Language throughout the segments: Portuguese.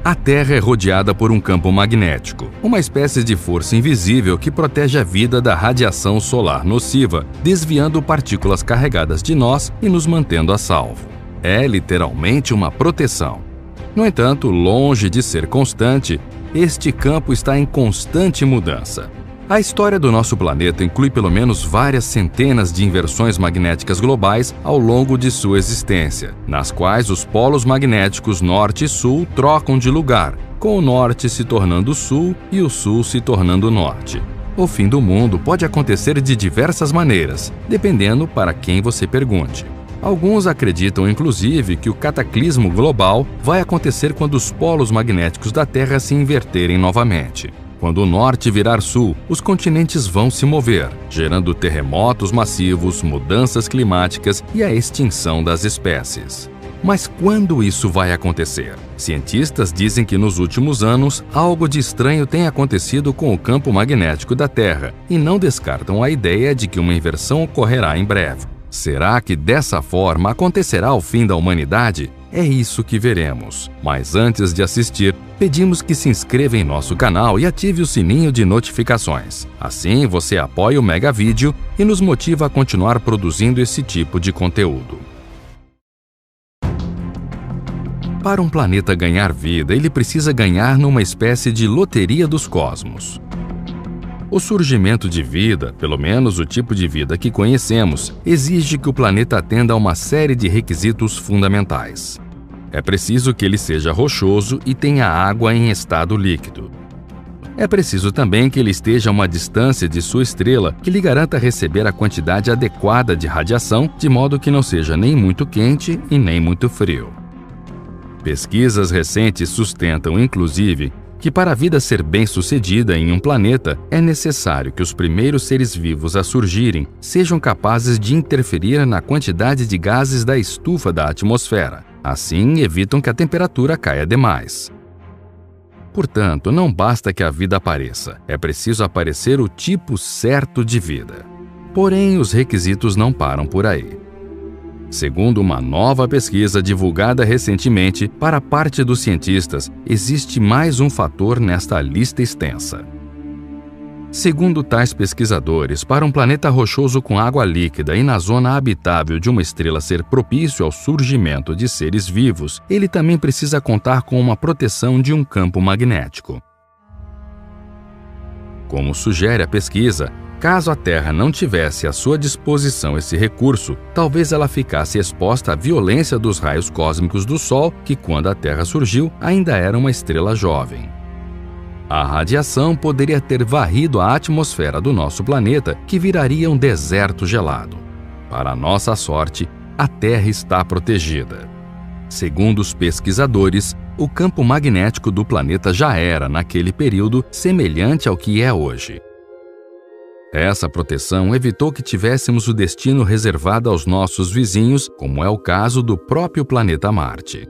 A Terra é rodeada por um campo magnético, uma espécie de força invisível que protege a vida da radiação solar nociva, desviando partículas carregadas de nós e nos mantendo a salvo. É literalmente uma proteção. No entanto, longe de ser constante, este campo está em constante mudança. A história do nosso planeta inclui pelo menos várias centenas de inversões magnéticas globais ao longo de sua existência, nas quais os polos magnéticos norte e sul trocam de lugar, com o norte se tornando sul e o sul se tornando norte. O fim do mundo pode acontecer de diversas maneiras, dependendo para quem você pergunte. Alguns acreditam, inclusive, que o cataclismo global vai acontecer quando os polos magnéticos da Terra se inverterem novamente. Quando o norte virar sul, os continentes vão se mover, gerando terremotos massivos, mudanças climáticas e a extinção das espécies. Mas quando isso vai acontecer? Cientistas dizem que nos últimos anos, algo de estranho tem acontecido com o campo magnético da Terra e não descartam a ideia de que uma inversão ocorrerá em breve. Será que dessa forma acontecerá o fim da humanidade? É isso que veremos. Mas antes de assistir, pedimos que se inscreva em nosso canal e ative o sininho de notificações. Assim você apoia o Mega Vídeo e nos motiva a continuar produzindo esse tipo de conteúdo. Para um planeta ganhar vida, ele precisa ganhar numa espécie de loteria dos cosmos. O surgimento de vida, pelo menos o tipo de vida que conhecemos, exige que o planeta atenda a uma série de requisitos fundamentais. É preciso que ele seja rochoso e tenha água em estado líquido. É preciso também que ele esteja a uma distância de sua estrela que lhe garanta receber a quantidade adequada de radiação, de modo que não seja nem muito quente e nem muito frio. Pesquisas recentes sustentam, inclusive, que para a vida ser bem-sucedida em um planeta, é necessário que os primeiros seres vivos a surgirem sejam capazes de interferir na quantidade de gases da estufa da atmosfera. Assim, evitam que a temperatura caia demais. Portanto, não basta que a vida apareça, é preciso aparecer o tipo certo de vida. Porém, os requisitos não param por aí. Segundo uma nova pesquisa divulgada recentemente, para parte dos cientistas, existe mais um fator nesta lista extensa. Segundo tais pesquisadores, para um planeta rochoso com água líquida e na zona habitável de uma estrela ser propício ao surgimento de seres vivos, ele também precisa contar com uma proteção de um campo magnético. Como sugere a pesquisa, caso a Terra não tivesse à sua disposição esse recurso, talvez ela ficasse exposta à violência dos raios cósmicos do Sol, que quando a Terra surgiu, ainda era uma estrela jovem. A radiação poderia ter varrido a atmosfera do nosso planeta, que viraria um deserto gelado. Para nossa sorte, a Terra está protegida. Segundo os pesquisadores, o campo magnético do planeta já era, naquele período, semelhante ao que é hoje. Essa proteção evitou que tivéssemos o destino reservado aos nossos vizinhos, como é o caso do próprio planeta Marte.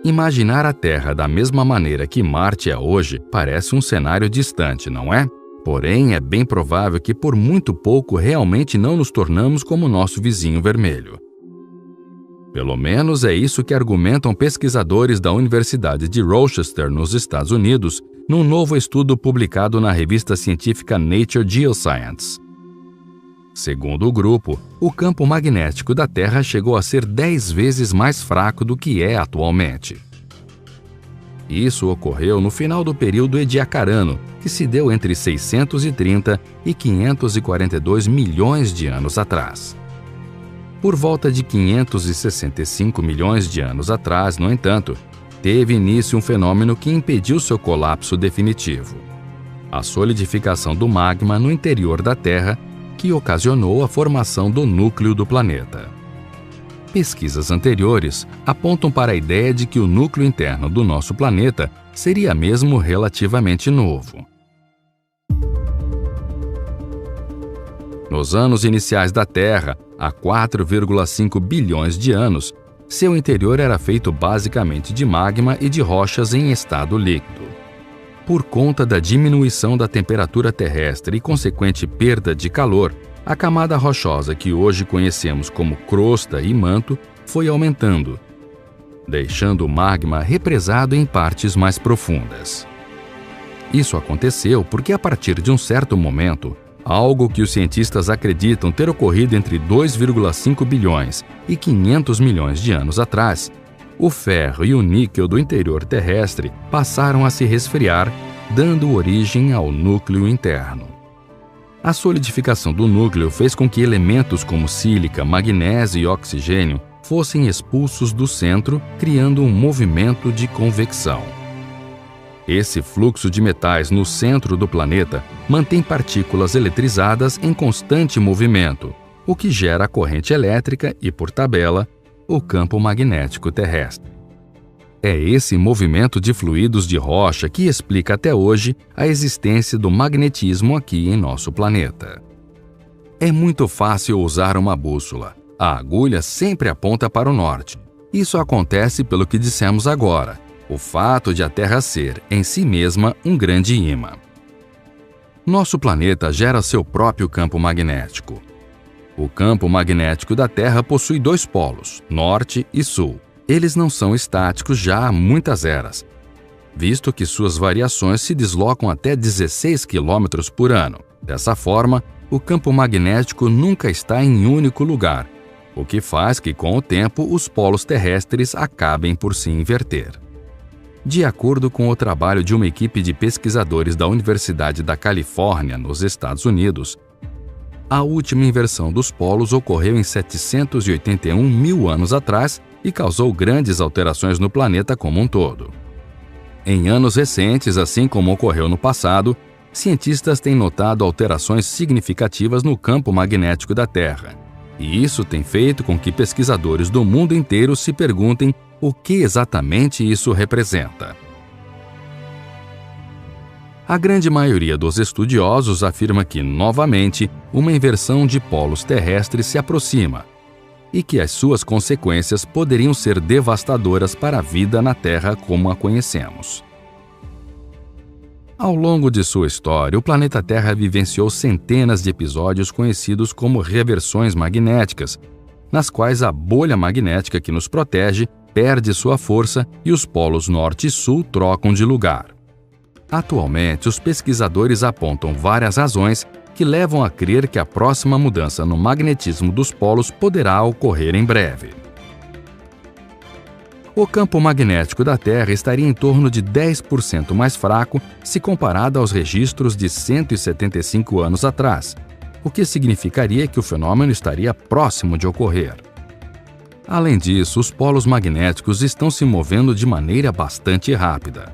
Imaginar a Terra da mesma maneira que Marte é hoje parece um cenário distante, não é? Porém, é bem provável que por muito pouco realmente não nos tornamos como nosso vizinho vermelho. Pelo menos é isso que argumentam pesquisadores da Universidade de Rochester, nos Estados Unidos, num novo estudo publicado na revista científica Nature Geoscience. Segundo o grupo, o campo magnético da Terra chegou a ser 10 vezes mais fraco do que é atualmente. Isso ocorreu no final do período Ediacarano, que se deu entre 630 e 542 milhões de anos atrás. Por volta de 565 milhões de anos atrás, no entanto, teve início um fenômeno que impediu seu colapso definitivo: a solidificação do magma no interior da Terra, que ocasionou a formação do núcleo do planeta. Pesquisas anteriores apontam para a ideia de que o núcleo interno do nosso planeta seria mesmo relativamente novo. Nos anos iniciais da Terra, há 4,5 bilhões de anos, seu interior era feito basicamente de magma e de rochas em estado líquido. Por conta da diminuição da temperatura terrestre e consequente perda de calor, a camada rochosa que hoje conhecemos como crosta e manto foi aumentando. deixando o magma represado em partes mais profundas. Isso aconteceu porque, a partir de um certo momento, algo que os cientistas acreditam ter ocorrido entre 2,5 bilhões e 500 milhões de anos atrás, o ferro e o níquel do interior terrestre passaram a se resfriar, dando origem ao núcleo interno. A solidificação do núcleo fez com que elementos como sílica, magnésio e oxigênio fossem expulsos do centro, criando um movimento de convecção. Esse fluxo de metais no centro do planeta mantém partículas eletrizadas em constante movimento, o que gera a corrente elétrica e, por tabela, o campo magnético terrestre. É esse movimento de fluidos de rocha que explica até hoje a existência do magnetismo aqui em nosso planeta. É muito fácil usar uma bússola. A agulha sempre aponta para o norte. Isso acontece pelo que dissemos agora, o fato de a Terra ser, em si mesma, um grande ímã. Nosso planeta gera seu próprio campo magnético. O campo magnético da Terra possui dois polos, norte e sul. Eles não são estáticos já há muitas eras, visto que suas variações se deslocam até 16 km por ano. Dessa forma, o campo magnético nunca está em único lugar, o que faz que, com o tempo, os polos terrestres acabem por se inverter. De acordo com o trabalho de uma equipe de pesquisadores da Universidade da Califórnia, nos Estados Unidos, a última inversão dos polos ocorreu em 781 mil anos atrás e causou grandes alterações no planeta como um todo. Em anos recentes, assim como ocorreu no passado, cientistas têm notado alterações significativas no campo magnético da Terra, e isso tem feito com que pesquisadores do mundo inteiro se perguntem o que exatamente isso representa. A grande maioria dos estudiosos afirma que, novamente, uma inversão de polos terrestres se aproxima e que as suas consequências poderiam ser devastadoras para a vida na Terra como a conhecemos. Ao longo de sua história, o planeta Terra vivenciou centenas de episódios conhecidos como reversões magnéticas, nas quais a bolha magnética que nos protege perde sua força e os polos norte e sul trocam de lugar. Atualmente, os pesquisadores apontam várias razões que levam a crer que a próxima mudança no magnetismo dos polos poderá ocorrer em breve. O campo magnético da Terra estaria em torno de 10% mais fraco se comparado aos registros de 175 anos atrás, o que significaria que o fenômeno estaria próximo de ocorrer. Além disso, os polos magnéticos estão se movendo de maneira bastante rápida.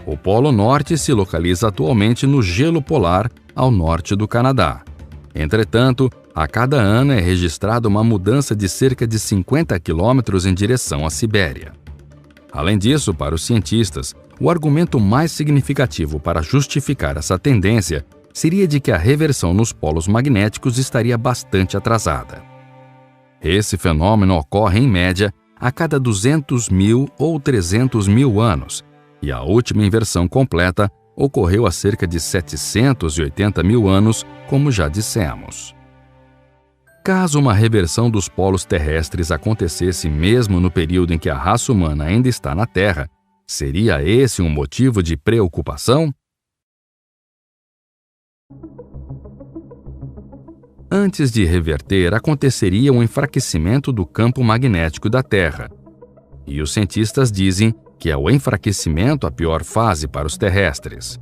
O Polo Norte se localiza atualmente no gelo polar ao norte do Canadá. Entretanto, a cada ano é registrada uma mudança de cerca de 50 quilômetros em direção à Sibéria. Além disso, para os cientistas, o argumento mais significativo para justificar essa tendência seria de que a reversão nos polos magnéticos estaria bastante atrasada. Esse fenômeno ocorre, em média, a cada 200 mil ou 300 mil anos, e a última inversão completa ocorreu há cerca de 780 mil anos, como já dissemos. Caso uma reversão dos polos terrestres acontecesse mesmo no período em que a raça humana ainda está na Terra, seria esse um motivo de preocupação? Antes de reverter, aconteceria um enfraquecimento do campo magnético da Terra. E os cientistas dizem que é o enfraquecimento a pior fase para os terrestres.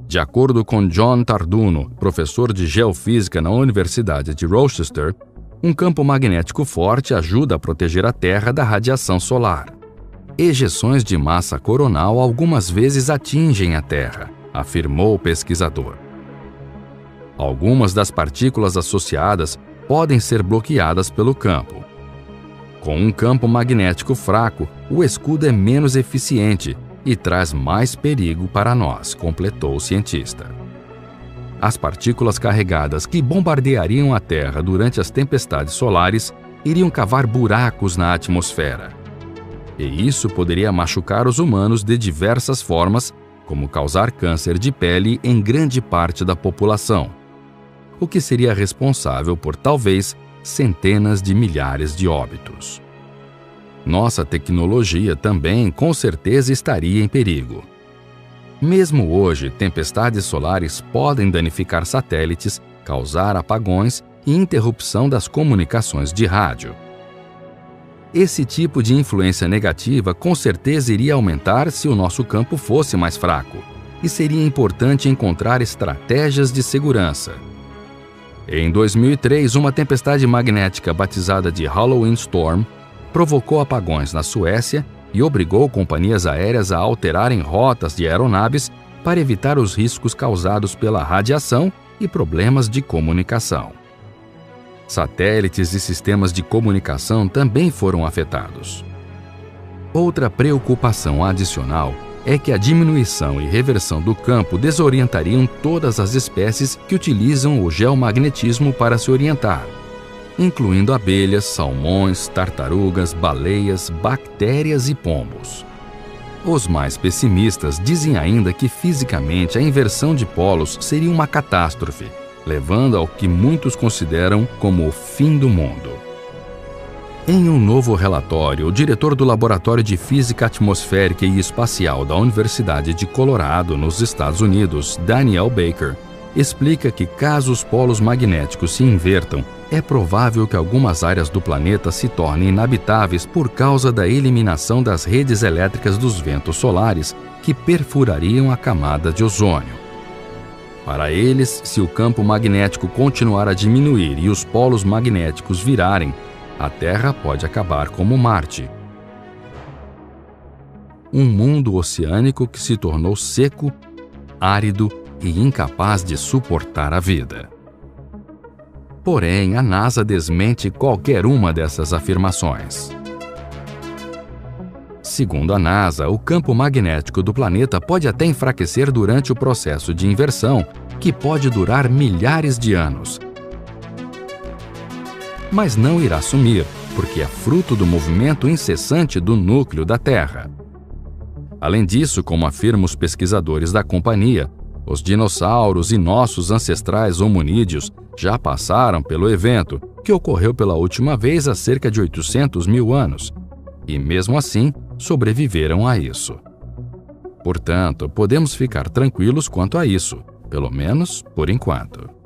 De acordo com John Tarduno, professor de geofísica na Universidade de Rochester, um campo magnético forte ajuda a proteger a Terra da radiação solar. Ejeções de massa coronal algumas vezes atingem a Terra, afirmou o pesquisador. Algumas das partículas associadas podem ser bloqueadas pelo campo. Com um campo magnético fraco, o escudo é menos eficiente e traz mais perigo para nós, completou o cientista. As partículas carregadas que bombardeariam a Terra durante as tempestades solares iriam cavar buracos na atmosfera. E isso poderia machucar os humanos de diversas formas, como causar câncer de pele em grande parte da população, o que seria responsável por, talvez, centenas de milhares de óbitos. Nossa tecnologia também, com certeza, estaria em perigo. Mesmo hoje, tempestades solares podem danificar satélites, causar apagões e interrupção das comunicações de rádio. Esse tipo de influência negativa com certeza iria aumentar se o nosso campo fosse mais fraco, e seria importante encontrar estratégias de segurança. Em 2003, uma tempestade magnética batizada de Halloween Storm provocou apagões na Suécia e obrigou companhias aéreas a alterarem rotas de aeronaves para evitar os riscos causados pela radiação e problemas de comunicação. Satélites e sistemas de comunicação também foram afetados. Outra preocupação adicional é que a diminuição e reversão do campo desorientariam todas as espécies que utilizam o geomagnetismo para se orientar, incluindo abelhas, salmões, tartarugas, baleias, bactérias e pombos. Os mais pessimistas dizem ainda que fisicamente a inversão de polos seria uma catástrofe, levando ao que muitos consideram como o fim do mundo. Em um novo relatório, o diretor do Laboratório de Física Atmosférica e Espacial da Universidade de Colorado, nos Estados Unidos, Daniel Baker, explica que caso os polos magnéticos se invertam, é provável que algumas áreas do planeta se tornem inabitáveis por causa da eliminação das redes elétricas dos ventos solares que perfurariam a camada de ozônio. Para eles, se o campo magnético continuar a diminuir e os polos magnéticos virarem, a Terra pode acabar como Marte. Um mundo oceânico que se tornou seco, árido e incapaz de suportar a vida. Porém, a NASA desmente qualquer uma dessas afirmações. Segundo a NASA, o campo magnético do planeta pode até enfraquecer durante o processo de inversão, que pode durar milhares de anos. Mas não irá sumir, porque é fruto do movimento incessante do núcleo da Terra. Além disso, como afirmam os pesquisadores da companhia, os dinossauros e nossos ancestrais hominídeos já passaram pelo evento, que ocorreu pela última vez há cerca de 800 mil anos, e mesmo assim sobreviveram a isso. Portanto, podemos ficar tranquilos quanto a isso, pelo menos por enquanto.